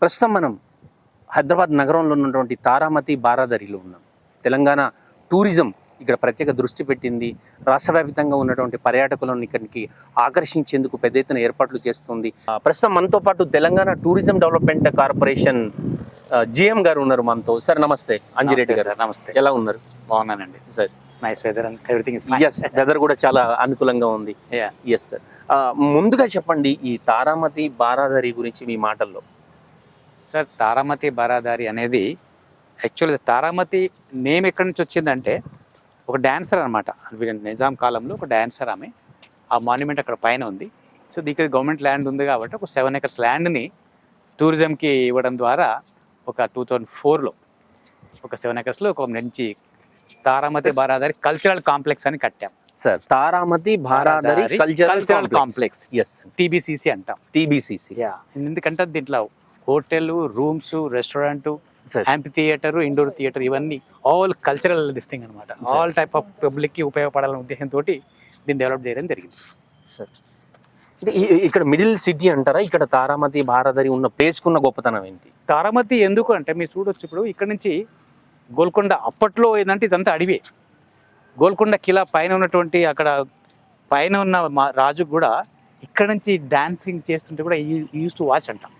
ప్రస్తుతం మనం హైదరాబాద్ నగరంలో ఉన్నటువంటి తారామతి బారాదరిలో ఉన్నాం. తెలంగాణ టూరిజం ఇక్కడ ప్రత్యేక దృష్టి పెట్టింది. రాష్ట్ర వ్యాప్తంగా ఉన్నటువంటి పర్యాటకులను ఇక్కడికి ఆకర్షించేందుకు పెద్ద ఎత్తున ఏర్పాట్లు చేస్తుంది. ప్రస్తుతం మనతో పాటు Telangana tourism development corporation GM గారు ఉన్నారు మనతో. సార్ నమస్తే. అంజిరెడ్డి గారు నమస్తే. ఎలా ఉన్నారు? బాగున్నానండి sir. Nice weather and everything is yes, weather కూడా చాలా అనుకూలంగా ఉంది. Yes sir. ముందుగా చెప్పండి, ఈ తారామతి బారాదరి గురించి మీ మాటల్లో. సార్, తారామతి బారాదారి అనేది యాక్చువల్గా తారామతి నేమ్ ఎక్కడి నుంచి వచ్చిందంటే ఒక డాన్సర్ అనమాట. నిజాం కాలంలో ఒక డాన్సర్ ఆమె. ఆ మాన్యుమెంట్ అక్కడ పైన ఉంది. సో ఇక్కడ గవర్నమెంట్ ల్యాండ్ ఉంది కాబట్టి ఒక 7 acres ల్యాండ్ని టూరిజంకి ఇవ్వడం ద్వారా ఒక 2004లో ఒక 7 acresలో ఒక మంచి తారామతి బారాదారి కల్చరల్ కాంప్లెక్స్ అని కట్టాం సార్. Taramati Baradari cultural complex. Yes, TBCC అంటాం. టీబీసీసీ. ఎందుకంటే దీంట్లో hotel, rooms, restaurant, amphitheatre, indoor theatre, ఇవన్నీ ఆల్ కల్చరల్ దిస్ థింగ్ అనమాట. ఆల్ టైప్ ఆఫ్ పబ్లిక్కి ఉపయోగపడాలనే ఉద్దేశంతో దీన్ని డెవలప్ చేయడం జరిగింది. సార్, అంటే ఇక్కడ మిడిల్ సిటీ అంటారా? ఇక్కడ తారామతి బారాదరి ఉన్న ప్లేస్కున్న గొప్పతనం ఏంటి? తారామతి ఎందుకు అంటే మీరు చూడొచ్చు, ఇప్పుడు ఇక్కడ నుంచి గోల్కొండ అప్పట్లో ఏంటంటే ఇదంతా అడివే. గోల్కొండ కిలా పైన ఉన్నటువంటి అక్కడ పైన ఉన్న రాజు కూడా ఇక్కడ నుంచి డాన్సింగ్ చేస్తుంటే కూడా యూస్ టు వాచ్ అంటాం.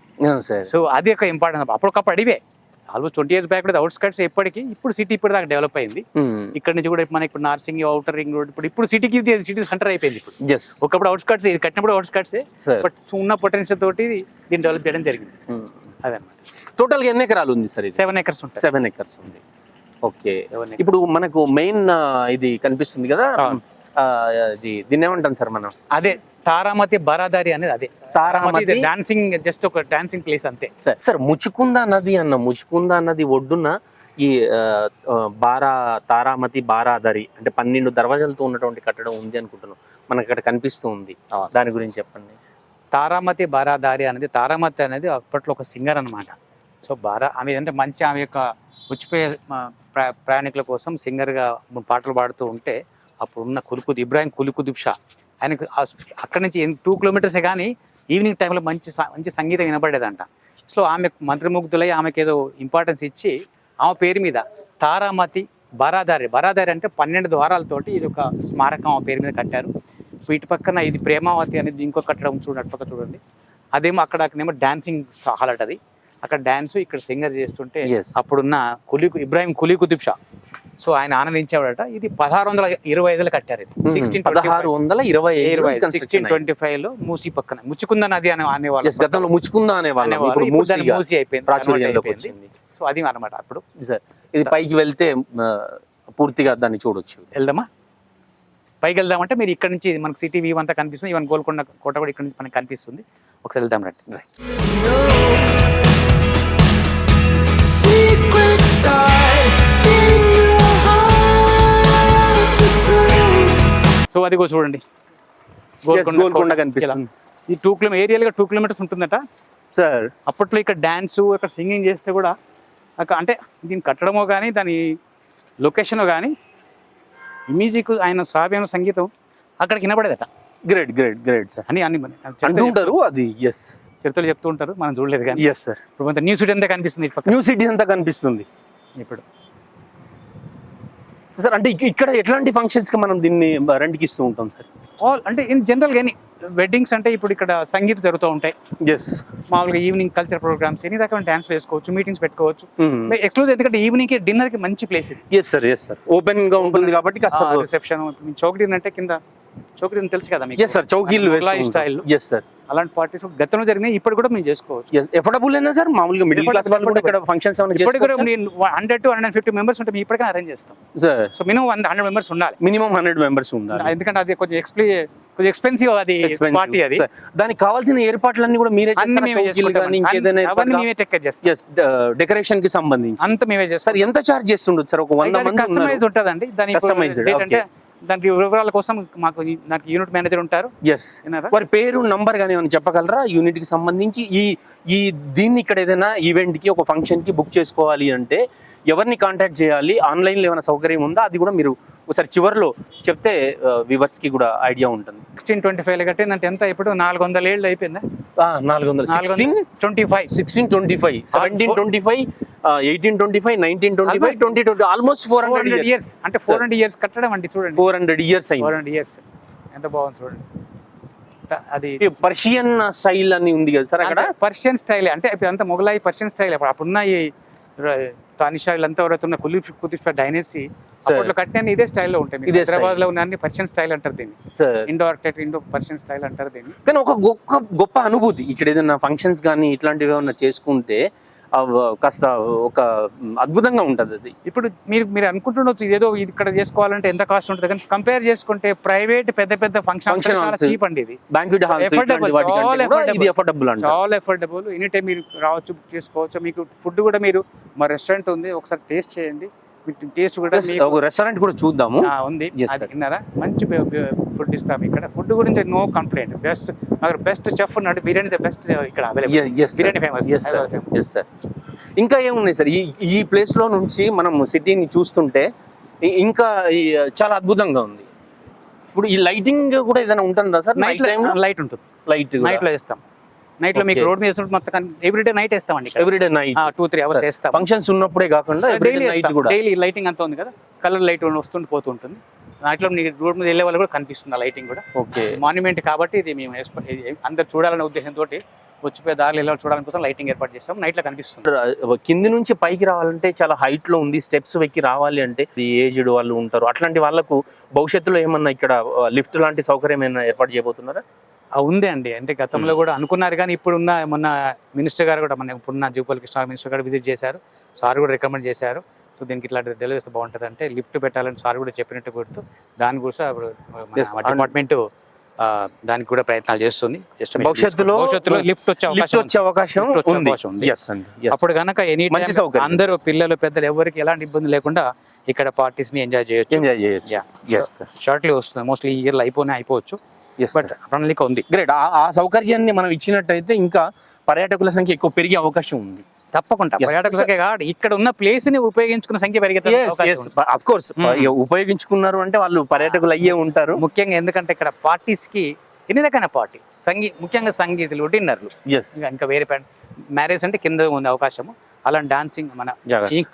సో అది ఒక ఇంపార్టెంట్. అప్పటికప్పుడు అడివే. ఆల్మోస్ట్ 20 years బ్యాక్ అవుట్స్కట్స్ ఎప్పటికీ, ఇప్పుడు సిటీ ఇప్పుడు దాకా డెవలప్ అయింది. ఇక్కడ నుంచి కూడా మనకి ఇప్పుడు నార్సింగ్, అవుటర్ రింగ్ రోడ్, ఇప్పుడు సిటీకి సిటీ సెంటర్ అయిపోయింది. ఇప్పుడు ఒకప్పుడు అవుట్స్కట్స్, ఇది కట్టినప్పుడు అవుట్స్కట్స్, బట్ ఉన్న పొటెన్షియల్ తోటి దీన్ని డెవలప్ చేయడం జరిగింది. అదనమాట. టోటల్ గా ఎన్ని ఎకరాలు ఉంది సార్? 7 acres ఉంటుంది. 7 acres ఉంది. ఓకే. ఇప్పుడు మనకు మెయిన్ ఇది కనిపిస్తుంది కదా, దీన్ని ఏమంటాం సార్ మనం? అదే తారామతి బారాదారి అనేది. అదే తారామతి డాన్సింగ్, జస్ట్ ఒక డాన్సింగ్ ప్లేస్ అంతే. సార్, ముచుకుంద నది ఒడ్డున ఈ తారామతి బారాదరి అంటే 12 దర్వాజాలతో ఉన్నటువంటి కట్టడం ఉంది అనుకుంటున్నాం. మనకి అక్కడ కనిపిస్తూ ఉంది. దాని గురించి చెప్పండి. తారామతి బారాదారి అనేది, తారామతి అనేది అప్పట్లో ఒక సింగర్ అనమాట. సో ఆమె అంటే మంచి, ఆమె యొక్క వచ్చిపోయే ప్రయాణికుల కోసం సింగర్గా పాటలు పాడుతూ ఉంటే అప్పుడున్న ఇబ్రాహిం కుదుబ్ షా ఆయనకు అక్కడి నుంచి 2 kilometers కానీ ఈవినింగ్ టైంలో మంచి సంగీతం వినపడేదంట. సో ఆమె మంత్రముగ్ధులై ఆమెకు ఏదో ఇంపార్టెన్స్ ఇచ్చి ఆమె పేరు మీద తారామతి బారాదారి అంటే 12 ద్వారాలతోటి ఇది ఒక స్మారకం ఆమె పేరు మీద కట్టారు. వీటి పక్కన ఇది ప్రేమావతి అనేది ఇంకో కట్టడం చూడండి, పక్క చూడండి. అదేమో అక్కడేమో డాన్సింగ్ హాల్ అట. అది అక్కడ డాన్స్, ఇక్కడ సింగర్ చేస్తుంటే అప్పుడున్న ఇబ్రాహిం కుదుబ్ షా, సో ఆయన ఆనందించేవాడట. ఇది 1625లో కట్టారు. ఇది 1625లో మూసీ పక్కన ముచ్చుకుంద నది అనేవాళ్ళు. గతంలో ముచ్చుకుంద అనేవాళ్ళు, మూసీ అయిపోయింది. సో అది అనమాట. అప్పుడు ఇది పైకి వెళ్తే పూర్తిగా దాన్ని చూడొచ్చు. వెళ్దామా? పైకి వెళ్దామంటే మీరు ఇక్కడ నుంచి మనకు సిటీ వ్యూ అంతా కనిపిస్తుంది. ఈవెన్ గోల్కొండ కోట కూడా ఇక్కడ నుంచి మనకు కనిపిస్తుంది. ఒకసారి వెళ్దాం రండి. సో అది కూడా చూడండి, గోల్కొండ కనిపిస్తుంది. ఈ 2 kilometers 2 kilometers ఉంటుందట సార్. అప్పట్లో ఇక్కడ డాన్స్, ఇక్కడ సింగింగ్ చేస్తే కూడా అంటే దీన్ని కట్టడమో కానీ దాని లొకేషనో కానీ మ్యూజిక్, ఆయన శ్రావ్యం సంగీతం అక్కడికి వినపడేదట. గ్రేట్ సార్ అని అంటుంటారు. అది ఎస్, చరిత్రలు చెప్తూ ఉంటారు, మనం చూడలేదు కానీ. Yes sir. ఇప్పుడు న్యూ సిటీ అంతా కనిపిస్తుంది. న్యూ సిటీ అంతా కనిపిస్తుంది ఇప్పుడు సార్. అంటే ఇక్కడ ఎట్లాంటి ఫంక్షన్స్ కి మనం దీన్ని రెంట్కి ఇస్తూ ఉంటాం సార్? ఆల్ అంటే ఇన్ జనరల్ కానీ వెడ్డింగ్స్ అంటే ఇప్పుడు ఇక్కడ సంగీతం జరుగుతూ ఉంటాయి. మామూలుగా ఈవినింగ్ కల్చర్ ప్రోగ్రామ్స్, ఎన్ని రకాల డాన్స్ వేసుకోవచ్చు, మీటింగ్స్ పెట్టుకోవచ్చు. ఎక్స్క్లూజివ్, ఎందుకంటే ఈవినింగ్ కి డిన్నర్ కి మంచి ప్లేస్ ఇది. Yes sir. ఓపెన్ గా ఉంటుంది కాబట్టి రిసెప్షన్, చౌకీ అంటే కింద చౌకీ తెలుసు కదా మీకు? ఎస్ సార్, చౌకీలు స్టైల్. Yes sir. అలాంటి పార్టీస్ గతంలో జరిగినాయి, ఇప్పుడు కూడా మేము చేసుకోవచ్చు. ఎఫోర్డబుల్ అయినా సార్. మామూలుగా మిడిల్ క్లాస్ వాళ్ళు కూడా ఇక్కడ ఫంక్షన్స్ 100 to 150 members ఉంటే మేము ఇప్పటికైనా అరేంజ్ చేస్తాం సార్. సో మినిమం 100 members ఉండాలి. మినిమం 100 members ఉండాలి. ఎందుకంటే అది కొంచెం ఎక్స్పెన్సివ్ అది పార్టీ. అది దానికి కావాల్సిన ఏర్పాట్లన్నీ కూడా మీరే డెకరేషన్ కి సంబంధించి అంత మేమే చేస్తాం. సార్, ఎంత చార్జ్ చేస్తుండొచ్చు సార్? ఒక 100 మంది కస్టమైజ్ ఉంటుందండి. దానికి వివరాల కోసం మాకు యూనిట్ మేనేజర్ ఉంటారు. వారి పేరు, నంబర్ కానీ ఏమైనా చెప్పగలరా యూనిట్ కి సంబంధించి? దీన్ని ఇక్కడ ఏదైనా ఈవెంట్ కి, ఒక ఫంక్షన్ కి బుక్ చేసుకోవాలి అంటే ఎవరిని కాంటాక్ట్ చేయాలి, ఆన్లైన్లో ఏమైనా సౌకర్యం ఉందా, అది కూడా మీరు ఒకసారి చివరిలో చెప్తే వ్యూవర్స్కి కూడా ఐడియా ఉంటుంది. 1625 కట్టిందంటే ఎంత ఇప్పుడు 400 ఏళ్ళు అయిపోయిందా? 400 1625 1725 1825 1925 2020 ఆల్మోస్ట్ 400 ఇయర్స్ అంటే 400 ఇయర్స్ కట్టడం అండి. చూడండి 400 ఇయర్స్ అయింది. 400 ఇయర్స్ ఎంత బాగుంది చూడండి. అది పర్షియన్ స్టైల్ అని ఉంది కదా సార్ అక్కడ. పర్షియన్ స్టైల్ అంటే ఇప్పుడు అంతా మొగలాయి పర్షియన్ స్టైల్. అప్పుడున్న ఈ తానిషా వీళ్ళంతా ఎవరైతే ఉన్న కుతుబ్ డైనసీ అప్పట్లో కట్టిన ఇదే స్టైల్లో ఉంటాయి. హైదరాబాద్ లో ఉన్న అన్ని పర్షియన్ స్టైల్ అంటారు దీన్ని. ఇండో పర్షియన్ స్టైల్ అంటారు దీన్ని. కానీ ఒక గొప్ప అనుభూతి ఇక్కడ ఏదైనా ఫంక్షన్స్ కానీ ఇట్లాంటివి ఏమన్నా చేసుకుంటే కాస్త ఒక అద్భుతంగా ఉంటుంది అది. ఇప్పుడు మీరు అనుకుంటుండొచ్చు ఇదేదో ఇక్కడ చేసుకోవాలంటే ఎంత కాస్ట్ ఉంటుంది, కానీ కంపేర్ చేసుకుంటే ప్రైవేట్ పెద్ద ఫంక్షన్ చీప్ అండి. ఇది బ్యాంక్వెట్ హాల్స్ ఇది అఫోర్డబుల్ అంటే చాలా అఫోర్డబుల్. ఎనీ టైం మీరు రావచ్చు, బుక్ చేసుకోవచ్చు. మీకు ఫుడ్ కూడా మీరు మా రెస్టారెంట్ ఉంది, ఒకసారి టేస్ట్ చేయండి. టేస్ట్ కూడా రెస్టారెంట్ కూడా చూద్దాము ఉంది. విన్నారా, మంచి ఫుడ్ ఇస్తాము ఇక్కడ. ఫుడ్ గురించి నో కంప్లైంట్. బెస్ట్ చెఫ్ ఉన్నాడు. బిర్యానీ బెస్ట్ ఇక్కడ అవైలబుల్. బిర్యానీ ఫేమస్. ఇంకా ఏమున్నాయి సార్ ఈ ప్లేస్ లో నుంచి మనం సిటీని చూస్తుంటే ఇంకా చాలా అద్భుతంగా ఉంది. ఇప్పుడు ఈ లైటింగ్ కూడా ఏదైనా ఉంటుందా సార్? లైట్ ఉంటుంది. నైట్ లో ఇస్తాం. నైట్ లో మీకు రోడ్ మీద మొత్తం ఎవ్రీడే నైట్ వేస్తామండి. ఎవ్రీడే నైట్ 2-3 hours వేస్తాం. ఫంక్షన్స్ ఉన్నప్పుడే కాకుండా డైలీ లైటింగ్ అంతా ఉంది కదా, కలర్ లైట్ వస్తుండి పోతూ ఉంటుంది. నైట్లో రోడ్ మీద వెళ్ళే వాళ్ళు కూడా కనిపిస్తుంది ఆ లైటింగ్ కూడా. ఓకే, మాన్యుమెంట్ కాబట్టి ఇది మేము అందరు చూడాలనే ఉద్దేశంతో వచ్చిపోయే దారిలో వెళ్ళాలి చూడాలని కోసం లైటింగ్ ఏర్పాటు చేస్తాం. నైట్ లో కనిపిస్తుంది. కింది నుంచి పైకి రావాలంటే చాలా హైట్ లో ఉంది. స్టెప్స్ ఎక్కి రావాలి అంటే ఏజ్డ్ వాళ్ళు ఉంటారు, అట్లాంటి వాళ్ళకు భవిష్యత్తులో ఏమన్నా ఇక్కడ లిఫ్ట్ లాంటి సౌకర్యం ఏమైనా ఏర్పాటు చేయబోతున్నారా? ఉంది అండి. అంటే గతంలో కూడా అనుకున్నారు, కానీ ఇప్పుడున్న మొన్న మినిస్టర్ గారు కూడా ఇప్పుడున్న జూపల్లి కృష్ణ మినిస్టర్ గారు విజిట్ చేశారు. సార్ కూడా రికమెండ్ చేశారు. సో దీనికి ఇట్లాంటి డెలివరీ బాగుంటుంది అంటే లిఫ్ట్ పెట్టాలని సార్ కూడా చెప్పినట్టు గుర్తు. దాని కూడా డిపార్ట్మెంట్ దానికి కూడా ప్రయత్నాలు చేస్తుంది. భవిష్యత్తులో లిఫ్ట్ వచ్చే అవకాశం ఉంది. అప్పుడు కనుక ఎనీ అందరూ పిల్లలు పెద్దలు ఎవరికి ఎలాంటి ఇబ్బంది లేకుండా ఇక్కడ పార్టీస్ ని ఎంజాయ్ చేయొచ్చు. షార్ట్లీ వస్తుంది. మోస్ట్లీ ఈ ఇయర్ అయిపోవచ్చు. బట్ ప్రణాళిక ఉంది. గ్రేట్. ఆ సౌకర్యాన్ని మనం ఇచ్చినట్టయితే ఇంకా పర్యాటకుల సంఖ్య ఎక్కువ పెరిగే అవకాశం ఉంది. తప్పకుండా పర్యాటకుల సంఖ్య కాదు, ఇక్కడ ఉన్న ప్లేస్ ని ఉపయోగించుకున్న సంఖ్య ఉపయోగించుకున్నారు అంటే వాళ్ళు పర్యాటకులు అయ్యే ఉంటారు. ముఖ్యంగా ఎందుకంటే ఇక్కడ పార్టీస్ కి ఎన్ని రకాల పార్టీ ముఖ్యంగా సంగీతులు, డిన్నర్లు, ఇంకా వేరే మ్యారేజ్ అంటే కింద ఉంది అవకాశము. అలాంటి డాన్సింగ్ మన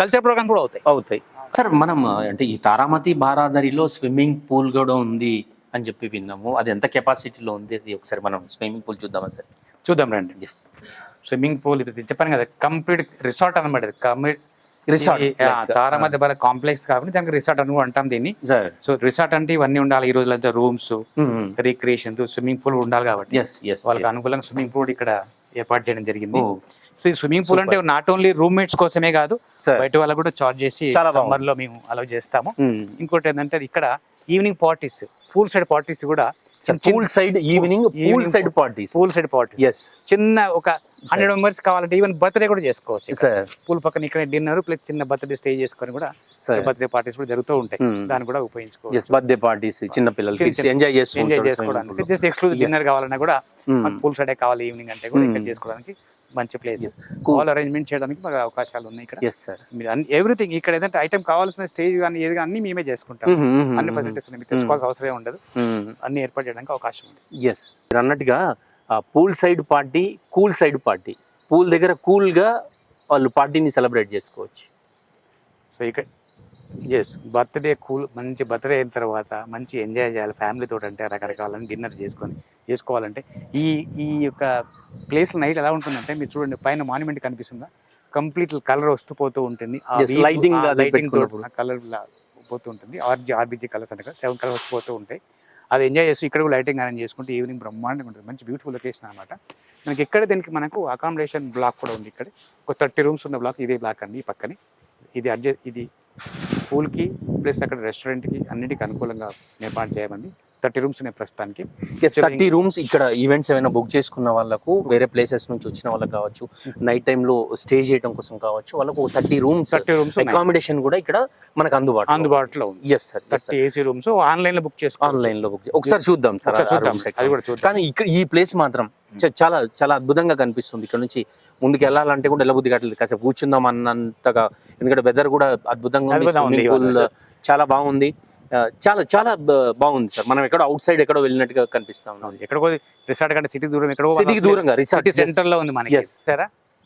కల్చర్ ప్రోగ్రామ్ కూడా అవుతాయి. సార్ మనం అంటే ఈ తారామతి బారాదరిలో స్విమ్మింగ్ పూల్ కూడా ఉంది అని చెప్పి విన్నాము. అది ఎంత కెపాసిటీలో ఉంది? అది ఒకసారి మనం స్విమ్మింగ్ పూల్ చూద్దామా సార్? చూద్దాం రండి. స్విమ్మింగ్ పూల్ చెప్పాను కదా, కంప్లీట్ రిసార్ట్ అనమాట. తారామతి బారా కాంప్లెక్స్ కాబట్టి దానికి రిసార్ట్ అని అంటాం దీన్ని. సో రిసార్ట్ అంటే ఇవన్నీ ఉండాలి. ఈ రోజులంతా రూమ్స్, రిక్రియేషన్, స్విమ్మింగ్ పూల్ ఉండాలి కాబట్టి వాళ్ళకి అనుకూలంగా స్విమ్మింగ్ పూల్ ఇక్కడ ఏర్పాటు చేయడం జరిగింది. సో ఈ స్విమ్మింగ్ పూల్ అంటే నాట్ ఓన్లీ రూమ్మేట్స్ కోసమే కాదు, బయట వాళ్ళకు కూడా చార్జ్ చేసి సమ్మర్ లో మేము అలౌ చేస్తాము. ఇంకోటి ఏంటంటే ఇక్కడ evening parties, pool side parties కూడా పూల్ సైడ్ పార్టీస్ చిన్న ఒక 100 members కావాలంటే ఈవెన్ బర్త్డే కూడా చేసుకోవచ్చు. పూల్ పక్కన ఇక్కడ డిన్నర్ ప్లస్ చిన్న బర్త్డే స్టే చేసుకొని కూడా బర్త్డే పార్టీస్ కూడా జరుగుతూ ఉంటాయి. దాన్ని కూడా ఉపయోగించుకోవచ్చు. బర్త్డే పార్టీస్ చిన్న పిల్లలు ఎంజాయ్ చేసుకోవడానికి. జస్ట్ ఎక్స్క్లూజివ్ డిన్నర్ కావాలన్నా కూడా పూల్ సైడే కావాలి ఈవినింగ్ అంటే కూడా ఇక్కడ చేసుకోవడానికి మంచి ప్లేస్. ఆల్ అరేంజ్మెంట్ చేయడానికి మాకు అవకాశాలు ఉన్నాయి ఇక్కడ. ఎవ్రీథింగ్ ఇక్కడ ఏదంటే ఐటమ్ కావాల్సిన స్టేజ్ కానీ ఏది కానీ మీమే చేసుకుంటాం. అన్ని ఫెసిలిటీస్ ఉన్నాయి, తెచ్చుకోవాల్సిన అవసరం ఉండదు. అన్ని ఏర్పాటు చేయడానికి అవకాశం ఉంది. మీరు అన్నట్టుగా pool side party, cool side party. Pool దగ్గర కూల్ గా వాళ్ళు పార్టీని సెలబ్రేట్ చేసుకోవచ్చు. సో ఇక్కడ బర్త్డే మంచి బర్త్డే అయిన తర్వాత మంచి ఎంజాయ్ చేయాలి ఫ్యామిలీతో. అంటే రకరకాలని డిన్నర్ చేసుకోవాలంటే ఈ యొక్క ప్లేస్ నైట్ ఎలా ఉంటుందంటే మీరు చూడండి, పైన మాన్యుమెంట్ కనిపిస్తుందా, కంప్లీట్ కలర్ వస్తూ పోతూ ఉంటుంది. లైటింగ్ కలర్ పోతూ ఉంటుంది. ఆర్బీజీ కలర్స్ అంటే 7 కలర్స్ వచ్చిపోతూ ఉంటాయి. అది ఎంజాయ్ చేస్తూ ఇక్కడ కూడా లైటింగ్ అరేంజ్ చేసుకుంటే ఈవినింగ్ బ్రహ్మాండంగా ఉంటుంది. మంచి బ్యూటిఫుల్ లొకేషన్ అనమాట. మనకి ఇక్కడ దీనికి మనకు అకామిడేషన్ బ్లాక్ కూడా ఉంది. ఇక్కడ ఒక 30 rooms ఉన్న బ్లాక్ ఇదే బ్లాక్ అండి. ఈ పక్కనే ఇది పూల్కి ప్లస్ అక్కడ రెస్టారెంట్కి అన్నిటికీ అనుకూలంగా ఏర్పాటు చేయమండి. 30 rooms ఉన్నాయి ప్రస్తుతానికి. 30 rooms ఇక్కడ ఈవెంట్స్ ఏమైనా బుక్ చేసుకున్న వాళ్ళకు, వేరే ప్లేసెస్ నుంచి వచ్చిన వాళ్ళకి కావచ్చు, నైట్ టైంలో స్టే చేయడం కోసం కావచ్చు, వాళ్ళకు 30 rooms అకామిడేషన్ కూడా ఇక్కడ మనకు అందుబాటులో ఉంది. Yes sir, 30 AC rooms online లో బుక్ చేసుకో. ఒకసారి చూద్దాం సార్. కానీ ఇక్కడ ఈ ప్లేస్ మాత్రం చాలా చాలా అద్భుతంగా కనిపిస్తుంది. ఇక్కడ నుంచి ముందుకు వెళ్ళాలంటే కూడా వెళ్ళబుద్ధి కావట్లేదు, కాసేపు కూర్చుందాం అన్నంతగా. ఎందుకంటే వెదర్ కూడా అద్భుతంగా ఉంది, స్విమ్మింగ్ పూల్ చాలా బాగుంది. చాలా చాలా బాగుంది సార్. మనం ఎక్కడో అవుట్ సైడ్ ఎక్కడో వెళ్ళినట్టుగా కనిపిస్తాం. ఎక్కడికో రిసార్ట్ కంటే సిటీ దూరం, ఎక్కడో సిటీకి దూరంగా రిసార్ట్ సెంటర్ లో ఉంది మనకి.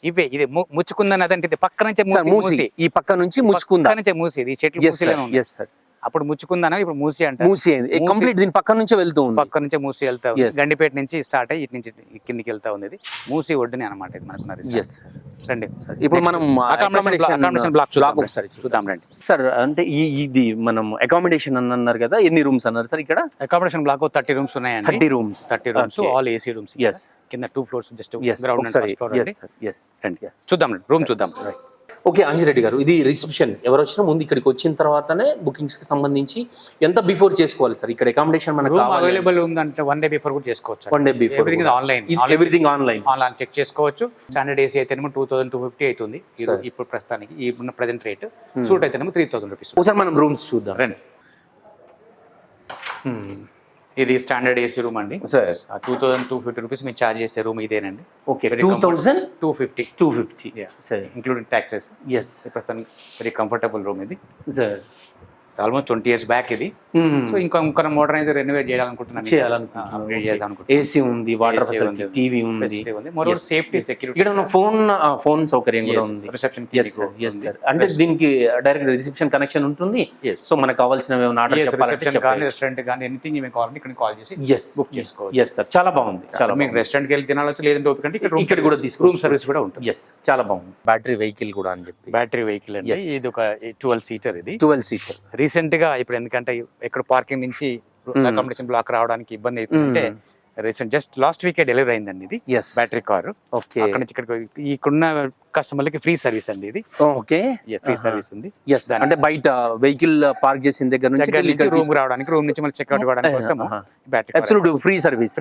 ఇవే ఇది ముచ్చుకుందని అదంటే పక్క నుంచే మూసి, ఈ పక్క నుంచి ముచ్చుకుందా నుంచే మూసి, ఈ చెట్లు మూసిలోనే సార్. అప్పుడు ముచ్చుకుందన ఇప్పుడు మూసి అంటే మూసి కంప్లీట్ దీని పక్క నుంచే వెళ్తూ ఉంది, పక్క నుంచే మూసి వెళ్తా ఉంది. గండిపేట నుంచి స్టార్ట్ అయ్యి ఇటు నుంచి కిందికి వెళ్తా ఉంది. ఇది మూసి ఒడ్డునే అనమాట ఇది మనకున్న. రండి ఇప్పుడు మనం అకామిడేషన్ బ్లాక్ ఒకసారి చూద్దాం రండి సార్. అంటే ఇది మనం అకామిడేషన్ అన్నారు కదా, ఎన్ని రూమ్స్ అన్నారు సార్ ఇక్కడ? అకామిడేషన్ బ్లాక్ 30 రూమ్స్ ఉన్నాయండి. 30 రూమ్స్ ఆల్ ఏసీ రూమ్స్. కింద 2 ఫ్లోర్స్ జస్ట్ గ్రౌండ్ చూద్దాం రూమ్ చూద్దాం. ఓకే అంజిరెడ్డి గారు, ఇది రిసెప్షన్. ఎవరు వచ్చినా ముందు ఇక్కడికి వచ్చిన తర్వాతనే బుకింగ్స్ కి సంబంధించి ఎంత బిఫోర్ చేసుకోవాలి సార్? ఇక్కడ అకామిడేషన్ మనకు అవైలబుల్ ఉందంటే 1 డే బిఫోర్ కూడా చేసుకోవచ్చు. 1 day before everything online, everything online check చేసుకోవచ్చు. స్టాండర్డ్ ఏసీ అయితేనేమో 2250 అవుతుంది ఇప్పుడు ప్రస్తుతానికి, ఈ ప్రెజెంట్ రేట్. సూట్ అయితేనేమో 3000 రూపీస్. ఒకసారి మనం రూమ్స్ చూద్దాం రండి. ఇది స్టాండర్డ్ ఏసీ రూమ్ అండి సార్. 2250 రూపీస్ మీరు ఛార్జ్ చేసే రూమ్ ఇదేనండి. ఓకే, 2250 సరే ఇంక్లూడింగ్ ట్యాక్సెస్. ఎస్, ప్రస్తుతానికి వెరీ కంఫర్టబుల్ రూమ్ ఇది సార్. ఆల్మోస్ట్ 20 years బ్యాక్ ఇది. సో ఇంకా మోడర్నైజ్ రెనోవేట్ చేయాలనుకుంటున్నాను. ఏసీ ఉంది, వాటర్ ఫెసిలిటీ, టీవీ ఉంది, మోర్ సేఫ్టీ సెక్యూరిటీ. ఇక్కడ ఫోన్ సౌకర్యం కూడా ఉంది. రిసెప్షన్ అంటే దీనికి డైరెక్ట్ రిసెప్షన్ కనెక్షన్ ఉంటుంది. సో మనకు కావాల్సినవి ఆర్డర్ రిసెప్షన్ కానీ రెస్టారెంట్ కానీ ఎనీథింగ్ మేము కావాలంటే ఇక్కడ కాల్ చేసి బుక్ చేసుకోవచ్చు. ఎస్ సార్, చాలా బాగుంది. చాలా మీకు రెస్టారెంట్కి వెళ్ళి తినాలొచ్చు, లేదంటే ఓపిక అంటే ఇక్కడ కూడా రూమ్ సర్వీస్ కూడా ఉంటుంది. ఎస్, చాలా బాగుంది. బ్యాటరీ వెహికల్ కూడా అని చెప్పి, బ్యాటరీ వెహికల్ అండి. ఇది ఒక 12 సీటర్. ఇది 12 సీటర్. రీసెంట్ గా ఇప్పుడు ఎందుకంటే ఎక్కడ పార్కింగ్ నుంచి అకామిడేషన్ బ్లాక్ రావడానికి ఇబ్బంది అవుతుందంటే రీసెంట్ జస్ట్ లాస్ట్ వీకే డెలివరీ అయిందండి ఇది బ్యాటరీ కారు. అక్కడ నుంచి ఇక్కడికి ఇక్కడున్న కస్టమర్లకి ఫ్రీ సర్వీస్ అండి ఇది. ఓకే, ఫ్రీ సర్వీస్ ఉంది. అంటే బయట వెహికల్ పార్క్ చేసిన దగ్గర నుంచి రూమ్ రావడానికి, రూమ్ నుంచి మళ్ళీ చెక్అౌట్ అవ్వడానికి కోసం battery free service.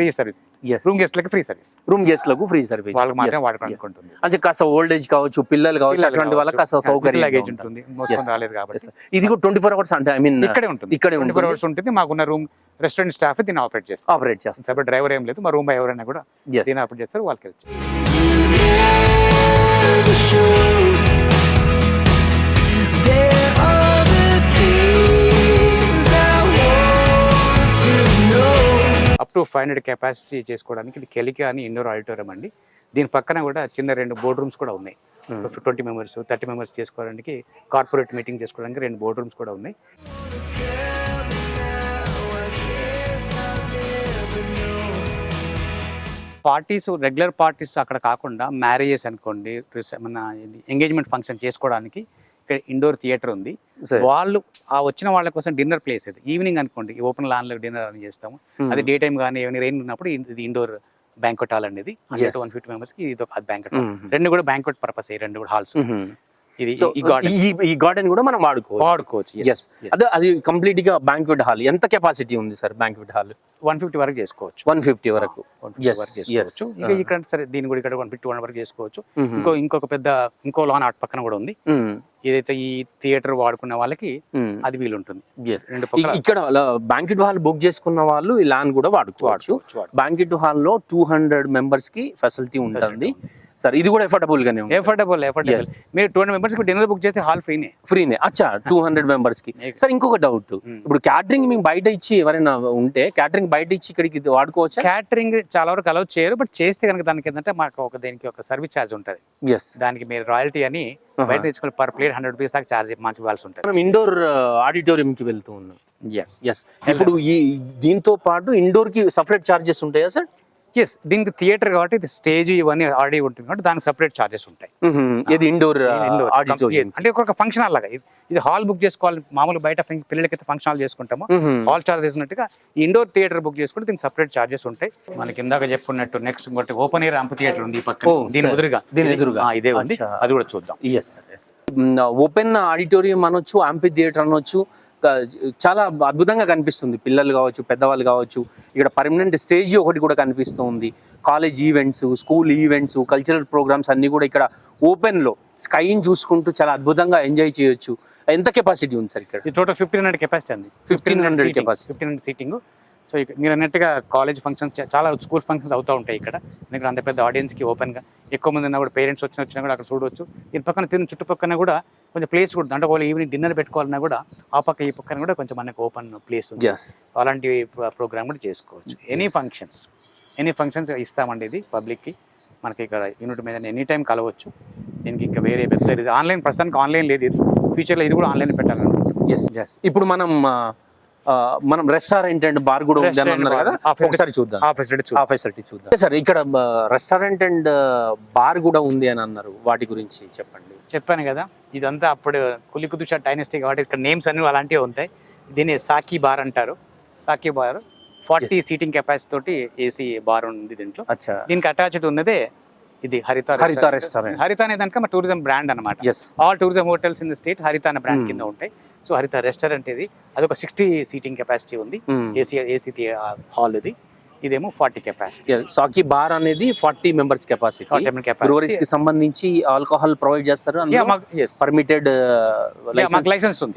Room guest లకు ఫ్రీ సర్వీస్. రూమ్ గెస్ట్ లకు ఫ్రీ సర్వీస్ వాళ్ళకి మాత్రం వాడుకుంటుంది. అంటే కాస్త ఓల్డ్ ఏజ్ కావచ్చు, పిల్లలు కావచ్చు, అటువంటి వాళ్ళకి కాస్త సౌకర్యం లగేజ్ ఉంటుంది. మోసుకొని రాలేదు కాబట్టి ఇది కూడా 24 hours అంటే ఐ మీన్ ఇక్కడే ఉంటుంది. 24 hours ఉంటుంది. మాకున్న రూమ్ రెస్టారెంట్ స్టాఫ్ దీన్ని ఆపరేట్ చేస్తారు. సపరేట్ డ్రైవర్ ఏం లేదు. మా రూమ్ బాయ్ ఎవరైనా కూడా దీన్ని ఆపరేట్ చేస్తారు. వాళ్ళకి వెళ్ళి అప్ టు 500 కెపాసిటీ చేసుకోవడానికి ఇది కెలికా అని ఇండోర్ ఆడిటోరియం అండి. దీని పక్కన కూడా చిన్న 2 బోర్డ్ రూమ్స్ కూడా ఉన్నాయి. 20 members 30 members చేసుకోవడానికి, కార్పొరేట్ మీటింగ్ చేసుకోవడానికి 2 బోర్డ్ రూమ్స్ కూడా ఉన్నాయి. పార్టీస్, రెగ్యులర్ పార్టీస్ అక్కడ కాకుండా మ్యారేజెస్ అనుకోండి, మన ఎంగేజ్మెంట్ ఫంక్షన్ చేసుకోవడానికి ఇక్కడ ఇండోర్ థియేటర్ ఉంది. వాళ్ళు ఆ వచ్చిన వాళ్ళ కోసం డిన్నర్ ప్లేస్ ఇది. ఈవినింగ్ అనుకోండి ఓపెన్ లాన్ లో డిన్నర్ అని చేస్తాము. అది డే టైం కానీ ఏమైనా రెయిన్ ఉన్నప్పుడు ఇది ఇండోర్ బ్యాంక్వెట్ హాల్ అండి. ఇది 150 members కి ఇది ఒక బ్యాంక్వెట్ హాల్. 2 కూడా బ్యాంక్వెట్ పర్పస్, 2 కూడా హాల్స్. ఇది ఈ గార్డెన్ కూడా మనం వాడుకోవచ్చు. అది కంప్లీట్ గా బ్యాంక్వెట్ హాల్. ఎంత కెపాసిటీ ఉంది సార్ బ్యాంక్వెట్ హాల్? 150 వరకు చేసుకోవచ్చు. 150 వరకు చేసుకోవచ్చు. ఇక్కడ సరే దీని కూడా ఇక్కడ 151 వరకు చేసుకోవచ్చు. ఇంకో లాన్ అటు పక్కన కూడా ఉంది. ఏదైతే ఈ థియేటర్ వాడుకున్న వాళ్ళకి అది వీలు ఉంటుంది. ఇక్కడ బ్యాంక్వెట్ హాల్ బుక్ చేసుకున్న వాళ్ళు ఈ ల్యాండ్ కూడా వాడుకోవచ్చు. బ్యాంక్వెట్ హాల్ లో 200 members కి ఫెసిలిటీ ఉంటుంది సార్. ఇది కూడా ఎఫర్డబుల్ గానే ఉంది. ఎఫర్డబుల్ మీరు 200 members కి డిన్నర్ బుక్ చేస్తే హాల్ ఫ్రీనే. అచ్చా, 200 members కి. సార్ ఇంకొక డౌట్, ఇప్పుడు క్యాటరింగ్ మేము బయట ఇచ్చి ఎవరైనా ఉంటే క్యాటరింగ్ బయట ఇచ్చి ఇక్కడికి వాడుకోవచ్చు? క్యాటరింగ్ చాలా వరకు అలౌ చేయరు. బట్ చేస్తే కనుక దానికి ఏంటంటే మాకు దీనికి ఒక సర్వీస్ ఛార్జ్ ఉంటుంది. దానికి మీరు రాయల్టీ అని బయట తెచ్చుకోవాలి. పర్ ప్లేట్ 100 rupees దాకా ఛార్జ్ మాకు ఇవ్వాల్సి ఉంటుంది. మనం ఇండోర్ ఆడిటోరియం కి వెళ్తూ ఉన్నాం. ఇప్పుడు దీంతో పాటు ఇండోర్ కి సపరేట్ ఛార్జెస్ ఉంటాయా సార్? దీనికి థియేటర్ కాబట్టి ఇది స్టేజ్ ఇవన్నీ ఆల్రెడీ ఉంటుంది కాబట్టి దానికి సపరేట్ ఛార్జెస్ ఉంటాయి. ఇది ఇండోర్ ఆడిటోరియం అంటే ఒక ఫంక్షన్ హాల్ లాగా. ఇది హాల్ బుక్ చేసుకోవాలి. మామూలు బయట పిల్లలకైతే ఫంక్షన్ హాల్ చేసుకుంటాము, హాల్ చార్జెస్ ఉన్నట్టుగా ఇండోర్ థియేటర్ బుక్ చేసుకుంటే దీనికి సపరేట్ ఛార్జెస్ ఉంటాయి. మనకి ఇందాక చెప్పుకున్నట్టు నెక్స్ట్ ఇంకోటి ఓపెన్ ఎయిర్ అంప థియేటర్ ఉంది ఈ పక్కన. దీని ఎదురుగా ఇదే ఉంది, అది కూడా చూద్దాం. ఓపెన్ ఆడిటోరియం అనొచ్చు, అంపి థియేటర్ అనొచ్చు. చాలా అద్భుతంగా కనిపిస్తుంది. పిల్లలు కావచ్చు, పెద్దవాళ్ళు కావచ్చు. ఇక్కడ పర్మనెంట్ స్టేజ్ ఒకటి కూడా కనిపిస్తుంది. College events, school events, cultural programmes అన్ని కూడా ఇక్కడ ఓపెన్ లో స్కైని చూసుకుంటూ చాలా అద్భుతంగా ఎంజాయ్ చేయొచ్చు. ఎంత కెపాసిటీ ఉంది సార్ ఇక్కడ? టోటల్ 1500 కెపాసిటీ అండి. 1500 కెపాసిటీ, 1500 సీటింగ్. సో మీరు అన్నట్టుగా కాలేజ్ ఫంక్షన్స్ చాలా స్కూల్ ఫంక్షన్స్ అవుతూ ఉంటాయి ఇక్కడ. ఎందుకంటే అంత పెద్ద ఆడియన్స్కి ఓపెన్గా ఎక్కువ మంది ఉన్నా కూడా పేరెంట్స్ వచ్చినా కూడా అక్కడ చూడవచ్చు. దీని పక్కన చుట్టుపక్కన కూడా కొంచెం ప్లేస్ కూడా అంటే వాళ్ళు ఈవినింగ్ డిన్నర్ పెట్టుకోవాలన్నా కూడా ఆ పక్క ఈ పక్కన కూడా కొంచెం మనకు ఓపెన్ ప్లేస్ ఉంది. అలాంటి ప్రోగ్రామ్ కూడా చేసుకోవచ్చు. ఎనీ ఫంక్షన్స్ ఇస్తామండి ఇది పబ్లిక్కి. మనకి ఇక్కడ యూనిట్ మీద ఎనీ టైం కలవచ్చు. దీనికి ఇంకా వేరే పెద్ద ఆన్లైన్ ప్రస్తుతానికి ఆన్లైన్ లేదు, ఫ్యూచర్లో ఇది కూడా ఆన్లైన్ పెట్టాలనుకుంటున్నాం. ఇప్పుడు మనం రెస్టారెంట్ అండ్ బార్ కూడా ఉందన్నారు కదా, ఒకసారి చూద్దాం ఆ ఫెసిలిటీ చూద్దాం. సార్ ఇక్కడ రెస్టారెంట్ అండ్ బార్ కూడా ఉంది అని అన్నారు, వాటి గురించి చెప్పండి. చెప్పాను కదా, ఇదంతా అప్పుడు కులి కుతుబ్ షా డైనస్టీ కాబట్టి ఇక్కడ నేమ్స్ అన్ని అలాంటివి ఉంటాయి. దీన్ని సాకి బార్ అంటారు. సాకి బార్ 40 సీటింగ్ కెపాసిటీ తోటి ఏసీ బార్ ఉంది దీంట్లో. దీనికి అటాచ్డ్ ఉన్నదే ఇది హరిత రెస్టారెంట్. హరిత అనే దానికి మా టూరిజం బ్రాండ్ అనమాట. All tourism hotels in the state హరిత అనే బ్రాండ్ కింద ఉంటాయి. సో హరిత రెస్టారెంట్ ఇది, అదొక 60 సీటింగ్ కెపాసిటీ ఉంది. ఏసీ హాల్ ఇది. ఇదేమో 40 కెపాసిటీ. సాకి బార్ అనేది 40 మెంబర్స్ కెపాసిటీ. బ్రూవరీస్ కి సంబంధించి ఆల్కహాల్ ప్రొవైడ్ చేస్తారు, పర్మిటెడ్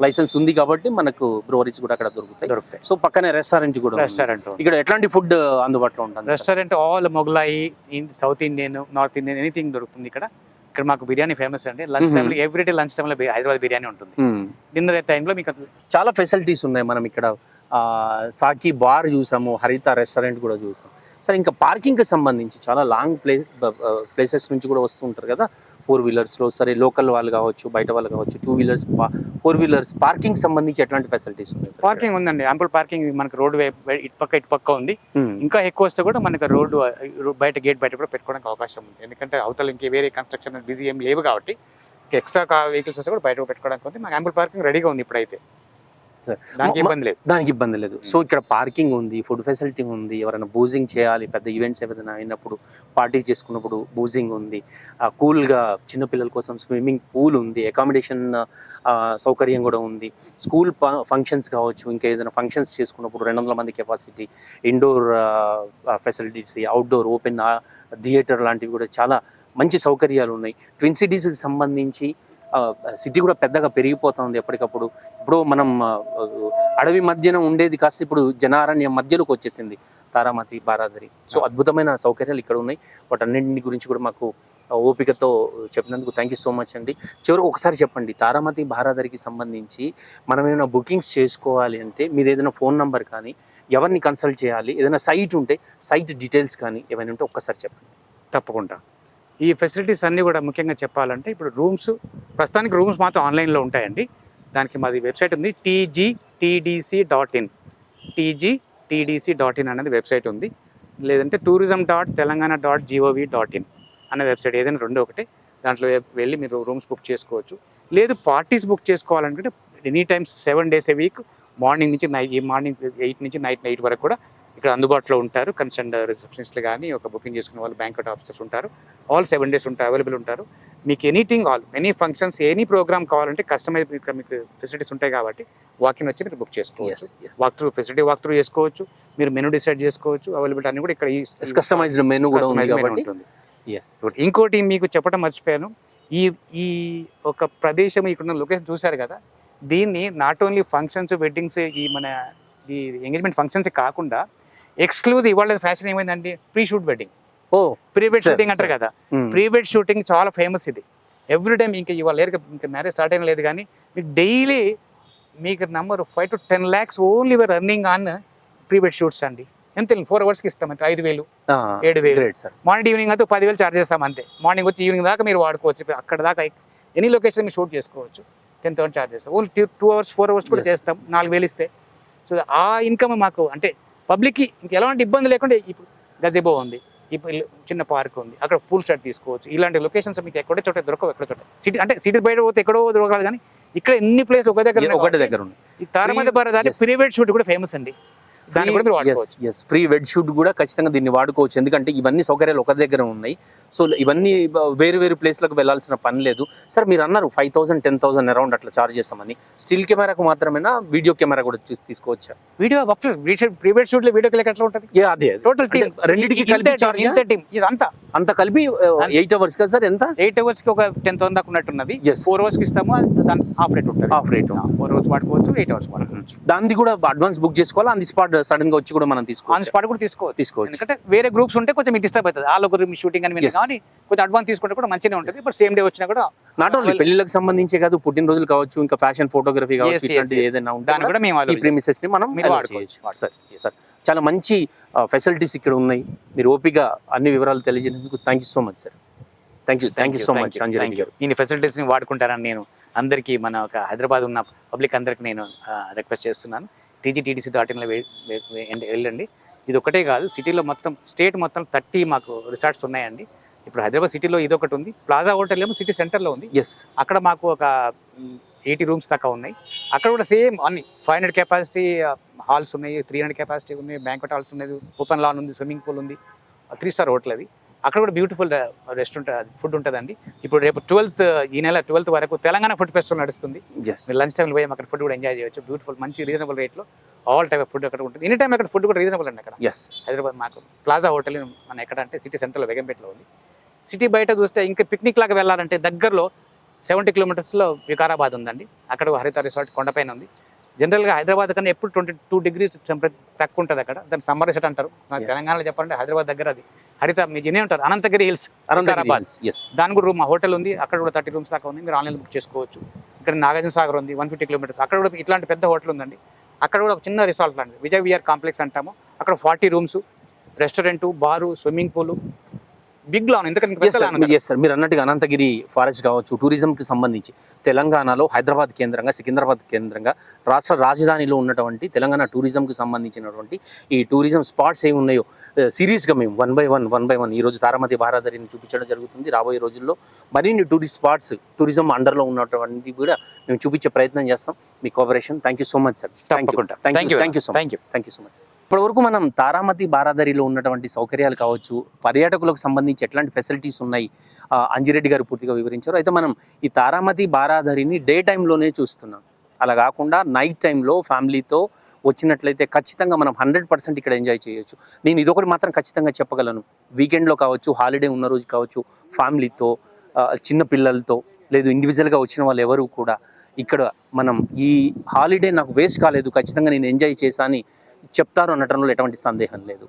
లైసెన్స్ ఉంది కాబట్టి మనకు బ్రూవరీస్ కూడా అక్కడ దొరుకుతాయి. సో పక్కనే రెస్టారెంట్ కూడా. ఇక్కడ ఎట్లాంటి ఫుడ్ అందుబాటులో ఉంటుంది? Restaurant all Mughlai, south Indian, north Indian anything దొరుకుతుంది ఇక్కడ. ఇక్కడ మాకు బిర్యానీ ఫేమస్ అండి. లంచ్ టైంలో ఎవ్రీడే లంచ్ టైంలో హైదరాబాద్ బిర్యానీ ఉంటుంది. డిన్నర్ టైంలో మీకు చాలా ఫెసిలిటీస్ ఉన్నాయి. మనం ఇక్కడ సాకి బార్ చూసాము, హరిత రెస్టారెంట్ కూడా చూసాము. సరే, ఇంకా పార్కింగ్కి సంబంధించి చాలా లాంగ్ ప్లేసెస్ నుంచి కూడా వస్తూ ఉంటారు కదా 4 వీలర్స్లో. సరే, లోకల్ వాళ్ళు కావచ్చు, బయట వాళ్ళు కావచ్చు, 2 వీలర్స్ 4 వీలర్స్ పార్కింగ్ సంబంధించి ఎట్లాంటి ఫెసిలిటీస్ ఉన్నాయి? పార్కింగ్ ఉందండి, యాంపుల్ పార్కింగ్. మనకు రోడ్డు ఇటు పక్క ఉంది. ఇంకా ఎక్కువ వస్తే కూడా మనకు రోడ్డు బయట గేట్ బయట కూడా పెట్టుకోవడానికి అవకాశం ఉంది. ఎందుకంటే అవతల ఇంకే వేరే కన్స్ట్రక్షన్ బిజీ ఏం లేవు కాబట్టి ఎక్స్ట్రా వెహికల్స్ వస్తే కూడా బయట పెట్టుకోవడానికి ఉంది. మాకు యాంపుల్ పార్కింగ్ రెడీగా ఉంది ఇప్పుడైతే, దానికి ఇబ్బంది లేదు. సో ఇక్కడ పార్కింగ్ ఉంది, ఫుడ్ ఫెసిలిటీ ఉంది. ఎవరైనా బూజింగ్ చేయాలి, పెద్ద ఈవెంట్స్ ఏదైనా అయినప్పుడు, పార్టీ చేసుకున్నప్పుడు బూజింగ్ ఉంది. కూల్గా చిన్నపిల్లల కోసం స్విమ్మింగ్ పూల్ ఉంది, అకామిడేషన్ సౌకర్యం కూడా ఉంది. స్కూల్ ఫంక్షన్స్ కావచ్చు, ఇంకా ఏదైనా ఫంక్షన్స్ చేసుకున్నప్పుడు 200 మంది capacity, indoor facilities, outdoor open theatre లాంటివి కూడా చాలా మంచి సౌకర్యాలు ఉన్నాయి. ట్విన్ సిటీస్కి సంబంధించి సిటీ కూడా పెద్దగా పెరిగిపోతూ ఉంది ఎప్పటికప్పుడు. ఇప్పుడు మనం అడవి మధ్యన ఉండేది కాస్త ఇప్పుడు జనారణ్యం మధ్యలోకి వచ్చేసింది తారామతి బారాదరి. సో అద్భుతమైన సౌకర్యాలు ఇక్కడ ఉన్నాయి. వాటన్నింటి గురించి కూడా మాకు ఓపికతో చెప్పినందుకు థ్యాంక్ యూ సో మచ్ అండి. చివరికి ఒకసారి చెప్పండి, తారామతి బారాదరికి సంబంధించి మనం ఏమైనా బుకింగ్స్ చేసుకోవాలి అంటే మీరు ఏదైనా ఫోన్ నెంబర్ కానీ, ఎవరిని కన్సల్ట్ చేయాలి, ఏదైనా సైట్ ఉంటే సైట్ డీటెయిల్స్ కానీ ఏమైనా ఉంటే ఒక్కసారి చెప్పండి. తప్పకుండా. ఈ ఫెసిలిటీస్ అన్నీ కూడా ముఖ్యంగా చెప్పాలంటే ఇప్పుడు ప్రస్తుతానికి రూమ్స్ మాత్రం ఆన్లైన్లో ఉంటాయండి. దానికి మాది వెబ్సైట్ ఉంది, tgtdc.in. tgtdc.in అనేది వెబ్సైట్ ఉంది. లేదంటే tourism.telangana.gov.in అనే వెబ్సైట్, ఏదైనా రెండు ఒకటే. దాంట్లో వెళ్ళి మీరు రూమ్స్ బుక్ చేసుకోవచ్చు. లేదు పార్టీస్ బుక్ చేసుకోవాలనుకుంటే any times 7 days a week, morning నుంచి మార్నింగ్ 8 నుంచి నైట్ 8 వరకు కూడా ఇక్కడ అందుబాటులో ఉంటారు. కన్సర్న్ రిసెప్షనిస్ట్లు కానీ, ఒక బుకింగ్ చేసుకునే వాళ్ళు, బ్యాంకెట్ ఆఫీసర్స్ ఉంటారు. ఆల్ 7 days అవైలబుల్ ఉంటారు. మీకు ఎనీ ఫంక్షన్స్, ఎనీ ప్రోగ్రామ్ కావాలంటే కస్టమైజ్ ఇక్కడ మీకు ఫెసిలిటీస్ ఉంటాయి కాబట్టి వాకిన్ వచ్చి మీరు బుక్ చేసుకోవచ్చు. ఫెసిలిటీ వాక్ త్రూ చేసుకోవచ్చు. మీరు మెనూ డిసైడ్ చేసుకోవచ్చు. అవైలబిలిటీ అన్ని కూడా ఇక్కడ కస్టమైజ్డ్ మెనూ కూడా ఉంటుంది. ఇంకోటి మీకు చెప్పడం మర్చిపోయాను, ఈ ఒక ప్రదేశం ఇక్కడ లొకేషన్ చూశారు కదా, దీన్ని నాట్ ఓన్లీ ఫంక్షన్స్, వెడ్డింగ్స్, ఈ ఎంగేజ్మెంట్ ఫంక్షన్స్ కాకుండా ఎక్స్క్లూజివ్ ఇవాళ ఫ్యాషన్ ఏమైందండి, ప్రీ షూట్ వెడ్డింగ్, ప్రీ వెడ్ షూటింగ్ అంటారు కదా. ప్రీ వెడ్ షూటింగ్ చాలా ఫేమస్ ఇది. ఎవ్రీ టైం ఇంకా ఇవాళ ఇంకా మ్యారేజ్ స్టార్ట్ అయిన లేదు కానీ మీకు డైలీ మీకు number 5 to 10 lakhs only were running on pre వెడ్ షూట్స్ అండి. ఎంత 4 hours ఇస్తాం అంటే 5,000, 7,000. మార్నింగ్ ఈవినింగ్ అయితే 10,000 ఛార్జ్ చేస్తాం అంతే. మార్నింగ్ వచ్చి ఈవినింగ్ దాకా మీరు వాడుకోవచ్చు. అక్కడ దాకా ఎనీ లొకేషన్ మీరు షూట్ చేసుకోవచ్చు. 10,000 ఛార్జ్ చేస్తాం. ఓన్లీ 2 hours 4 hours కూడా చేస్తాం, 4,000 ఇస్తే. సో ఆ ఇన్కమ్ మాకు అంటే పబ్లిక్కి ఇంక ఎలాంటి ఇబ్బంది లేకుండా, ఇప్పుడు గజెబో ఉంది, ఇప్పుడు చిన్న పార్క్ ఉంది, అక్కడ పూల్ షాట్ తీసుకోవచ్చు. ఇలాంటి లొకేషన్స్ మీకు ఎక్కడే చోట దొరకవు. ఎక్కడ చోట సిటీ అంటే సిటీ బయట పోతే ఎక్కడో దొరకాలి కానీ ఇక్కడ ఎన్ని ప్లేస్ ఒకటి దగ్గర ఉంది. ఈ తారామతి బారాదరి ప్రీ వెడ్ షూట్ కూడా ఫేమస్ అండి. ఫ్రీ వెడ్ షూట్ కూడా ఖచ్చితంగా దీన్ని వాడుకోవచ్చు. ఎందుకంటే ఇవన్నీ సౌకర్యాలు ఒక దగ్గర ఉన్నాయి. సో ఇవన్నీ వేరు ప్లేస్లకు వెళ్ళాల్సిన పని లేదు. సార్ మీరు అన్నారు 5,000 10,000 అరౌండ్ అట్లా చార్జ్ చేస్తామని. స్టిల్ కెమెరాకు మాత్రమేనా, వీడియో కెమెరా కూడా తీసుకోవచ్చా? వీడియో ప్రీ వెడ్ షూట్ లో వీడియో క్లిక్ ఎట్లా ఉంటుంది? అదే టోటల్ రెండింటికి కలిపి అంత కలిపి 8 hours కదా సార్? ఎంత 8 hours కి ఒక 10,000 దాకా ఉన్నట్టున్నది. 4 hours కి ఇస్తాము, దాని హాఫ్ రేట్ ఉంటుంది. 4 hours వాడుకోవచ్చు, 8 hours వాడుకోవచ్చు. దాన్ని కూడా అడ్వాన్స్ బుక్ చేసుకోవాలి, ఆన్ ది స్పాట్ సడన్ గా వచ్చి కూడా మనం ఆన్ తీసుకోవచ్చు స్పాట్ కూడా తీసుకోవచ్చు. ఎందుకంటే వేరే గ్రూప్స్ ఉంటే కొంచెం డిస్టర్బ్ అవుతుంది, వాళ్ళు ఒకరు షూటింగ్ అని Yes. కానీ కొంచెం అడ్వాన్స్ తీసుకుంటే కూడా మంచిగా ఉంటుంది. బట్ సేమ్ డే వచ్చినా కూడా నాట్ ఓన్లీ పెళ్లిళ్ళకి సంబంధించే కాదు, పుట్టినరోజులు కావచ్చు, ఇంకా ఫ్యాషన్ ఫోటోగ్రఫీ Yes, కావచ్చు, yes, ఇట్లాంటి yes. ఏదైనా ఉంటే దాన్ని కూడా మేము ఈ allow ప్రీమిసెస్ ని మనం మీరు allow వాడుకోవచ్చు. చేయొచ్చు. సార్ చాలా మంచి ఫెసిలిటీస్ ఇక్కడ ఉన్నాయి. మీరు ఓపిగా అన్ని వివరాలు తెలియజేసినందుకు thank you so much sir. Thank you so much Anjali గారు. ఈ ఫెసిలిటీస్ని వాడుకుంటారని నేను అందరికీ, మన ఒక హైదరాబాద్ ఉన్న పబ్లిక్ అందరికి నేను రిక్వెస్ట్ చేస్తున్నాను. TGTDC.in వెళ్ళండి. ఇది ఒకటే కాదు, సిటీలో మొత్తం స్టేట్ మొత్తం 30 మాకు రిసార్ట్స్ ఉన్నాయండి. ఇప్పుడు హైదరాబాద్ సిటీలో ఇదొకటి ఉంది, ప్లాజా హోటల్ ఏమో సిటీ సెంటర్లో ఉంది. ఎస్, అక్కడ మాకు ఒక 80 రూమ్స్ దాకా ఉన్నాయి. అక్కడ కూడా సేమ్ అన్ని 500 కెపాసిటీ హాల్స్ ఉన్నాయి, 300 కెపాసిటీ ఉన్నాయి, బ్యాంక్వెట్ హాల్స్ ఉన్నాయి, ఓపెన్ లాన్ ఉంది, స్విమ్మింగ్ పూల్ ఉంది. 3 స్టార్ హోటల్ అది. అక్కడ కూడా బ్యూటిఫుల్ రెస్టారెంట్ ఫుడ్ ఉంటుందండి. ఇప్పుడు రేపు 12th, ఈ నెల 12th వరకు తెలంగాణ ఫుడ్ ఫెస్టివల్ నడుస్తుంది. ఎస్, మీరు లంచ్ టైంలో పోయి అక్కడ ఫుడ్ కూడా ఎంజాయ్ చేయొచ్చు. బ్యూటిఫుల్ మంచి రీజనబుల్ రేట్లో ఆల్ టైప్ ఆఫ్ ఫుడ్ అక్కడ ఉంటుంది. ఎనీ టైం అక్కడ ఫుడ్ కూడా రీజనబుల్ అండి. అక్కడ ఎస్, హైదరాబాద్ మాకు ప్లాజా హోటల్ మన ఎక్కడ అంటే సిటీ సెంటర్లో బేగంపేటలో ఉంది. సిటీ బయట చూస్తే ఇంకా పిక్నిక్ లాగా వెళ్ళాలంటే దగ్గరలో 70 కిలోమీటర్స్లో వికారాబాద్ ఉందండి. అక్కడ హరిత రిసార్ట్ కొండపైన ఉంది. జనరల్గా హైదరాబాద్ కన్నా ఎప్పుడు 22 degrees తక్కువ ఉంటుంది అక్కడ. దాన్ని సమ్మర్ రిసార్ట్ అంటారు. మన తెలంగాణలో చెప్పాలంటే హైదరాబాద్ దగ్గర అది హరిత, మీరు వినే ఉంటారు, అనంతగిరి హిల్స్ వికారాబాద్. ఎస్, దాని కూడా రూమ్ హోటల్ ఉంది. అక్కడ కూడా 30 రూమ్స్ దాకా ఉంది. మీరు ఆన్లైన్ బుక్ చేసుకోవచ్చు. ఇక్కడ నాగార్జున సాగర్ ఉంది, 150 కిలోమీటర్స్. అక్కడ కూడా ఇట్లాంటి పెద్ద హోటల్ ఉందండి. అక్కడ కూడా ఒక చిన్న రిసార్ట్ లాంటిది, విజయ్ విఆర్ కాంప్లెక్స్ అంటాము. అక్కడ 40 రూమ్స్, రెస్టారెంట్, బారు, స్విమ్మింగ్ పూల్, బిగ్ లాన్. ఎందుకంటే ఎస్ సార్, మీరు అన్నట్టుగా అనంతగిరి ఫారెస్ట్ కావచ్చు, టూరిజంకి సంబంధించి తెలంగాణలో హైదరాబాద్ కేంద్రంగా, సికింద్రాబాద్ కేంద్రంగా రాష్ట్ర రాజధానిలో ఉన్నటువంటి తెలంగాణ టూరిజంకి సంబంధించినటువంటి ఈ టూరిజం స్పాట్స్ ఏమి ఉన్నాయో సిరీస్గా మేము వన్ బై వన్ ఈరోజు తారామతి బారాదరిని చూపించడం జరుగుతుంది. రాబోయే రోజుల్లో మరిన్ని టూరిస్ట్ స్పాట్స్ టూరిజం అండర్లో ఉన్నటువంటి కూడా మేము చూపించే ప్రయత్నం చేస్తాం. మీ cooperation thank you so much sir. తప్పకుండా. Thank you so much. ఇప్పటివరకు మనం తారామతి బారాదరిలో ఉన్నటువంటి సౌకర్యాలు కావచ్చు, పర్యాటకులకు సంబంధించి ఎట్లాంటి ఫెసిలిటీస్ ఉన్నాయి అంజిరెడ్డి గారు పూర్తిగా వివరించారు. అయితే మనం ఈ తారామతి బారాదరిని డే టైంలోనే చూస్తున్నాం. అలా కాకుండా నైట్ టైంలో ఫ్యామిలీతో వచ్చినట్లయితే ఖచ్చితంగా మనం 100% ఇక్కడ ఎంజాయ్ చేయొచ్చు. నేను ఇదొకటి మాత్రం ఖచ్చితంగా చెప్పగలను, వీకెండ్లో కావచ్చు, హాలిడే ఉన్న రోజు కావచ్చు, ఫ్యామిలీతో, చిన్న పిల్లలతో, లేదు ఇండివిజువల్గా వచ్చిన వాళ్ళు ఎవరు కూడా ఇక్కడ మనం ఈ హాలిడే నాకు వేస్ట్ కాలేదు, ఖచ్చితంగా నేను ఎంజాయ్ చేశాను చెప్తారు అనటంలో ఎటువంటి సందేహం లేదు.